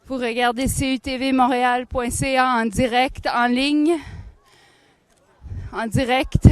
Vous regardez CUTVmontréal.ca en direct, en ligne, en direct.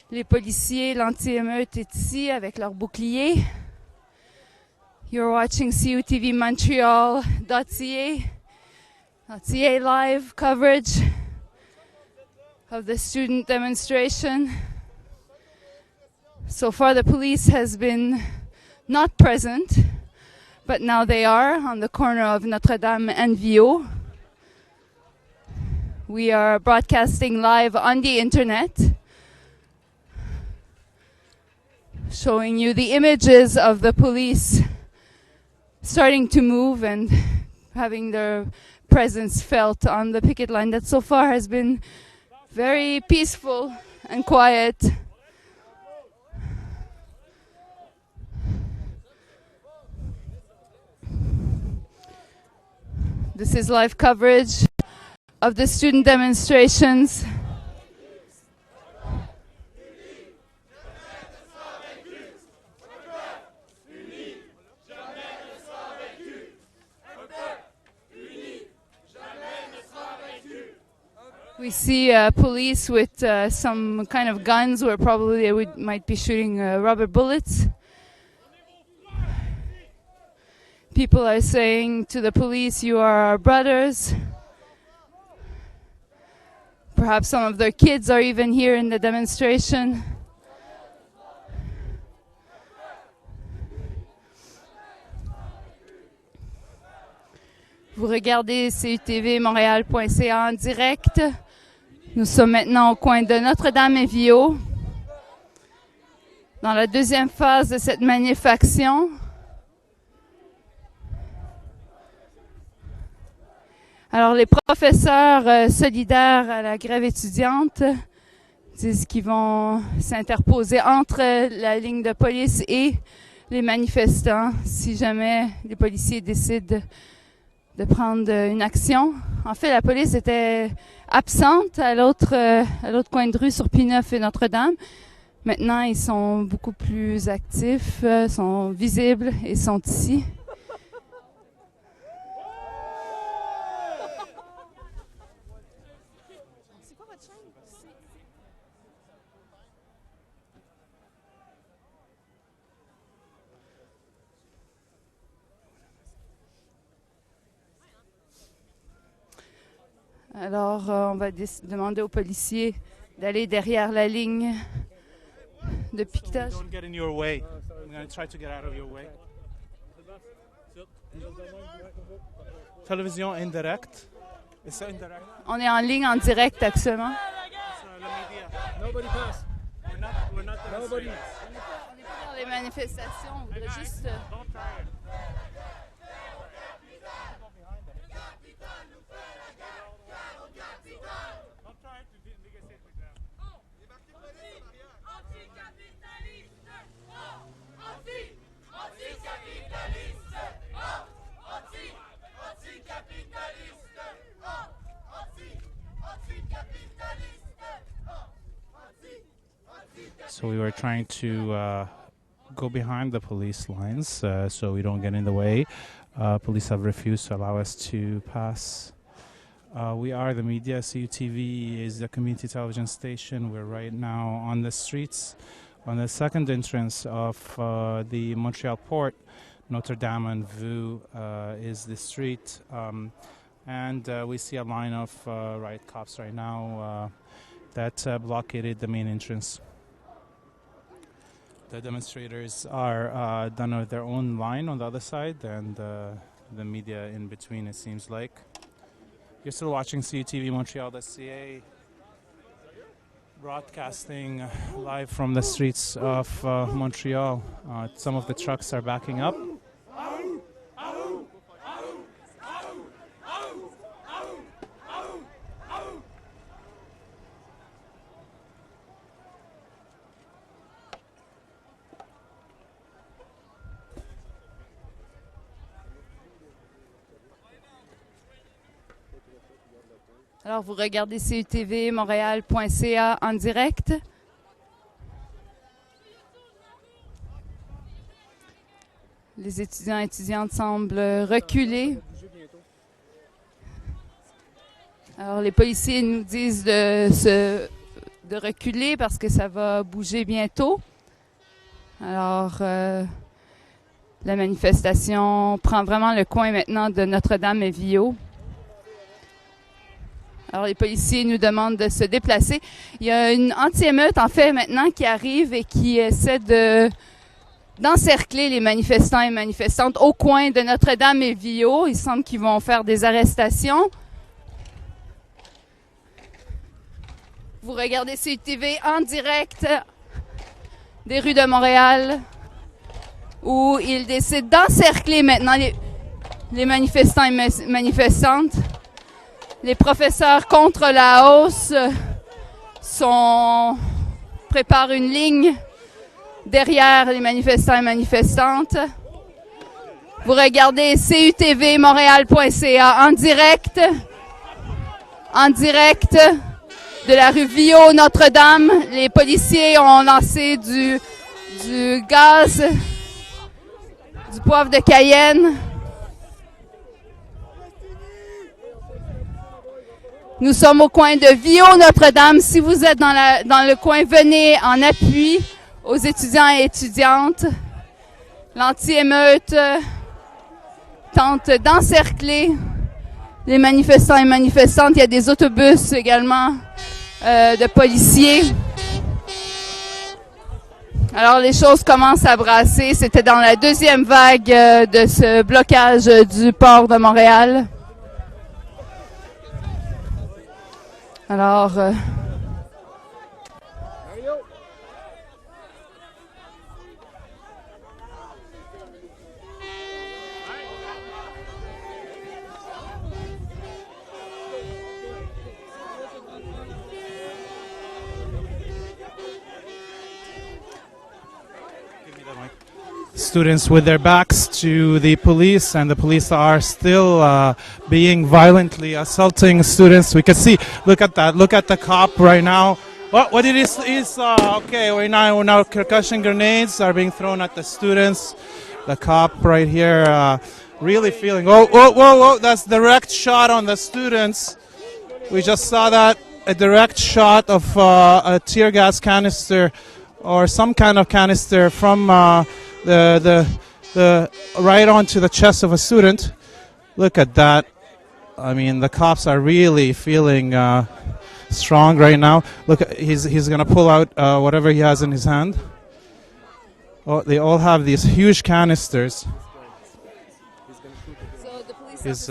Les policiers, l'anti-émeute est ici avec leurs boucliers. You're watching CUTVmontreal.ca live coverage of the student demonstration. So far the police has been not present, but now they are on the corner of Notre-Dame and Viau. We are broadcasting live on the internet, showing you the images of the police starting to move and having their presence felt on the picket line that so far has been very peaceful and quiet. This is live coverage of the student demonstrations. We see police with some kind of guns where probably they might be shooting rubber bullets. People are saying to the police, "You are our brothers." Perhaps some of their kids are even here in the demonstration. Vous regardez CUTVmontréal.ca en direct. Nous sommes maintenant au coin de Notre-Dame et Viau, dans la deuxième phase de cette magnification. Alors, les professeurs solidaires à la grève étudiante disent qu'ils vont s'interposer entre la ligne de police et les manifestants si jamais les policiers décident de prendre une action. En fait, la police était absente à l'autre coin de rue sur Pie-Neuf et Notre-Dame. Maintenant, ils sont beaucoup plus actifs, sont visibles et sont ici. Alors, on va demander aux policiers d'aller derrière la ligne de piquetage. Don't get in your way. I'm going to try to get out of your way. Télévision indirect. Is it indirect? On est en ligne en direct actuellement. Nobody pass. We're not Nobody. On n'est pas dans les manifestations, on voudrait juste... Don't try it. So we were trying to go behind the police lines so we don't get in the way. Police have refused to allow us to pass. We are the media. CUTV is a community television station. We're right now on the streets on the second entrance of the Montreal port. Notre Dame and Viau is the street. And we see a line of riot cops right now that blockaded the main entrance. The demonstrators are done with their own line on the other side and the media in between, it seems like. You're still watching CUTVmontreal.ca, broadcasting live from the streets of Montreal. Some of the trucks are backing up. Alors, vous regardez CUTVmontréal.ca en direct. Les étudiants et étudiantes semblent reculer Alors, les policiers nous disent de reculer parce que ça va bouger bientôt. Alors, la manifestation prend vraiment le coin maintenant de Notre-Dame et Viau. Alors, les policiers nous demandent de se déplacer. Il y a une anti-émeute, en fait, maintenant, qui arrive et qui essaie d'encercler les manifestants et manifestantes au coin de Notre-Dame et Viau. Il semble qu'ils vont faire des arrestations. Vous regardez CUTV en direct des rues de Montréal, où ils décident d'encercler maintenant les manifestants et manifestantes. Les professeurs contre la hausse préparent une ligne derrière les manifestants et manifestantes. Vous regardez CUTVmontréal.ca en direct de la rue Viau, Notre-Dame. Les policiers ont lancé du gaz, du poivre de Cayenne. Nous sommes au coin de Viau, Notre-Dame. Si vous êtes dans le coin, venez en appui aux étudiants et étudiantes. L'anti-émeute tente d'encercler les manifestants et manifestantes. Il y a des autobus également de policiers. Alors, les choses commencent à brasser. C'était dans la deuxième vague de ce blocage du port de Montréal. Alors, students with their backs to the police, and the police are still being violently assaulting students. We can see, look at that, look at the cop right now. What it is okay, we're now concussion grenades are being thrown at the students. The cop right here really feeling, whoa, that's direct shot on the students. We just saw that, a direct shot of a tear gas canister or some kind of canister from the right onto the chest of a student. Look at that. I mean, the cops are really feeling strong right now. Look, he's gonna pull out whatever he has in his hand. Oh, they all have these huge canisters. so the police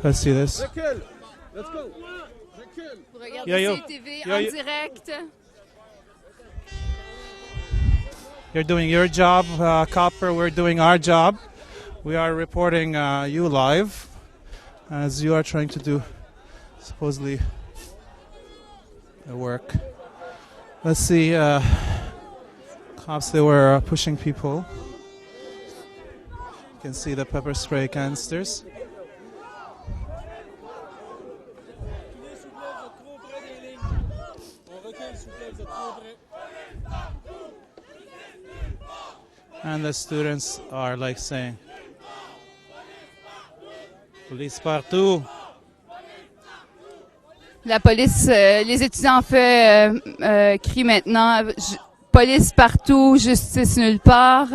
Let's see this. Let's go. Vous regardez Yo. CUTV Yo, en yo. direct. You're doing your job, Copper. We're doing our job. We are reporting you live as you are trying to do supposedly the work. Let's see. Cops, they were pushing people. You can see the pepper spray canisters. And the students are like saying, police partout. La police, les étudiants en fait crient maintenant police partout, justice nulle part.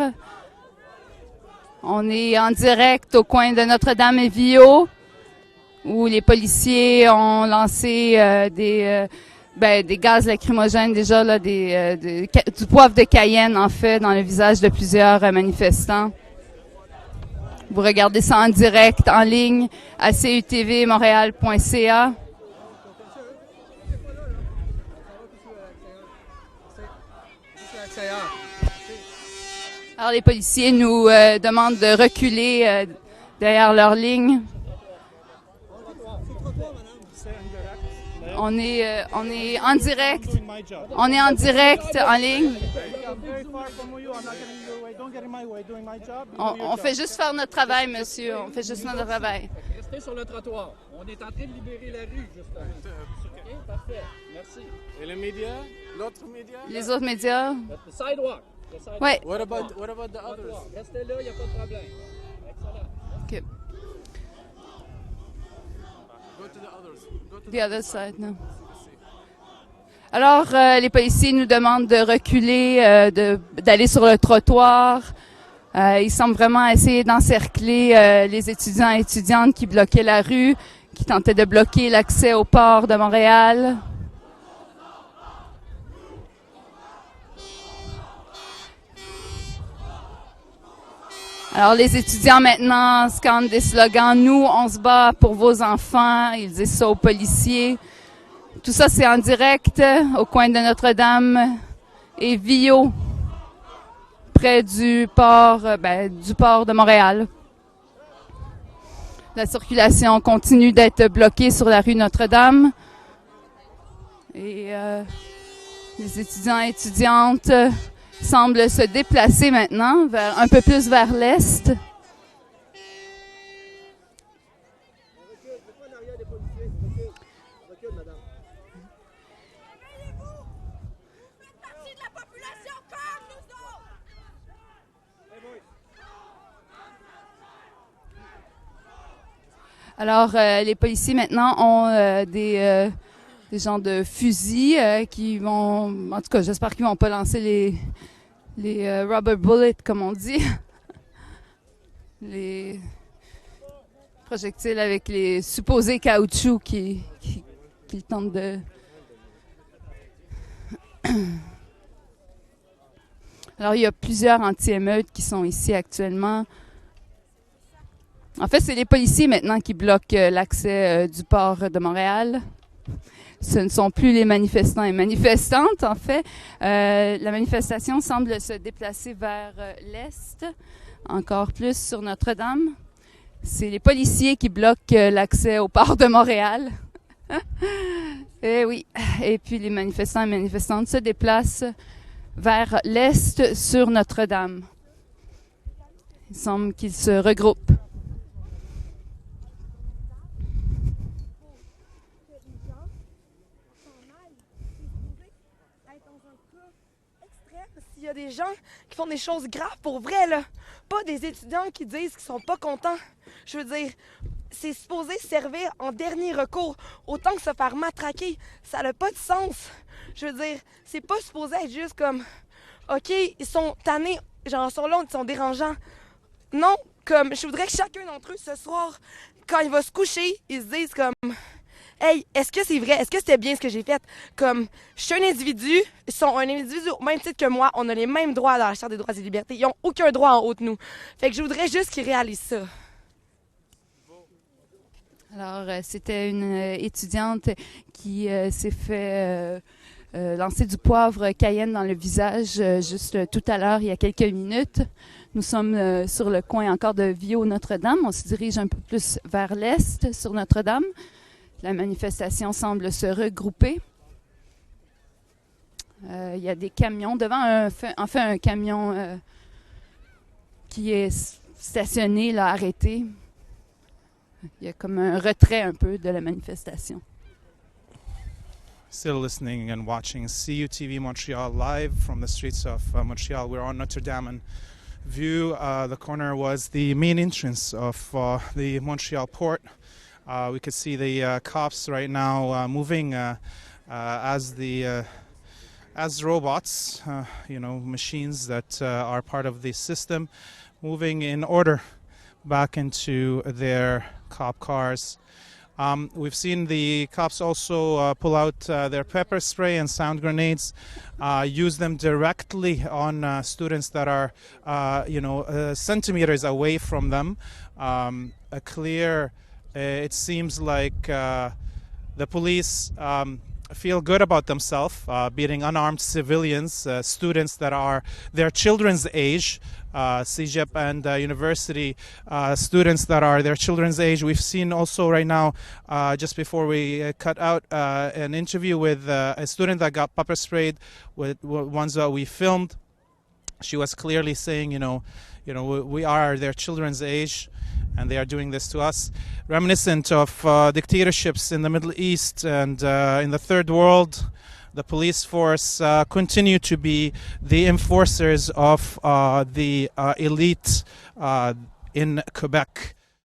On est en direct au coin de Notre-Dame et Viau, où les policiers ont lancé des gaz lacrymogènes déjà, là, du poivre de Cayenne en fait dans le visage de plusieurs manifestants. Vous regardez ça en direct, en ligne, à CUTVmontréal.ca. Alors les policiers nous demandent de reculer derrière leur ligne. On est en direct. On est en direct, en ligne. On fait juste faire notre travail, monsieur. On fait juste notre travail. Restez sur le trottoir. On est en train de libérer la rue, justement. OK, parfait. Merci. Et les médias? L'autre média? Les autres médias? The sidewalk. The sidewalk. Oui. What about the others? Restez là, il n'y a pas de problème. OK. Go to the others. Go to The other side, no. Alors, les policiers nous demandent de reculer, d'aller sur le trottoir. Ils semblent vraiment essayer d'encercler les étudiants et étudiantes qui bloquaient la rue, qui tentaient de bloquer l'accès au port de Montréal. Alors, les étudiants maintenant scandent des slogans « Nous, on se bat pour vos enfants ». Ils disent ça aux policiers. Tout ça, c'est en direct au coin de Notre-Dame et Viau, près du port de Montréal. La circulation continue d'être bloquée sur la rue Notre-Dame. Et les étudiants et étudiantes semblent se déplacer maintenant un peu plus vers l'est. Alors, les policiers maintenant ont des genres de fusils qui vont, en tout cas, j'espère qu'ils vont pas lancer les rubber bullets, comme on dit, les projectiles avec les supposés caoutchoucs qui tentent de... Alors, il y a plusieurs anti-émeutes qui sont ici actuellement. En fait, c'est les policiers maintenant qui bloquent l'accès du port de Montréal. Ce ne sont plus les manifestants et manifestantes, en fait. La manifestation semble se déplacer vers l'est, encore plus sur Notre-Dame. C'est les policiers qui bloquent l'accès au port de Montréal. Et oui. Et puis les manifestants et manifestantes se déplacent vers l'est sur Notre-Dame. Il semble qu'ils se regroupent. S'il y a des gens qui font des choses graves pour vrai, là, pas des étudiants qui disent qu'ils sont pas contents. Je veux dire, c'est supposé servir en dernier recours, autant que se faire matraquer. Ça n'a pas de sens. Je veux dire, c'est pas supposé être juste comme, OK, ils sont tannés, genre, sur l'autre, ils sont dérangeants. Non, comme, je voudrais que chacun d'entre eux, ce soir, quand il va se coucher, ils se disent comme... Hey, est-ce que c'est vrai? Est-ce que c'était bien ce que j'ai fait? Comme, je suis un individu, ils sont un individu au même titre que moi, on a les mêmes droits dans la Charte des droits et libertés. Ils n'ont aucun droit en haut de nous. Fait que je voudrais juste qu'ils réalisent ça. Alors, c'était une étudiante qui s'est fait lancer du poivre Cayenne dans le visage juste tout à l'heure, il y a quelques minutes. Nous sommes sur le coin encore de Viau-Notre-Dame. On se dirige un peu plus vers l'est sur Notre-Dame. La manifestation semble se regrouper. Il y a des camions devant, un camion qui est stationné, là, arrêté. Il y a comme un retrait un peu de la manifestation. Still listening and watching CUTV Montreal live from the streets of Montreal. We're on Notre Dame and View. The corner was the main entrance of the Montreal port. We could see the cops right now moving as robots, machines that are part of the system, moving in order back into their cop cars. We've seen the cops also pull out their pepper spray and sound grenades, use them directly on students that are, centimeters away from them. It seems like the police feel good about themselves, beating unarmed civilians, students that are their children's age, CEGEP and university students that are their children's age. We've seen also right now, just before we cut out, an interview with a student that got pepper sprayed, with ones that we filmed. She was clearly saying, we are their children's age, and they are doing this to us, reminiscent of dictatorships in the Middle East and in the Third World. The police force continue to be the enforcers of the elite in Quebec.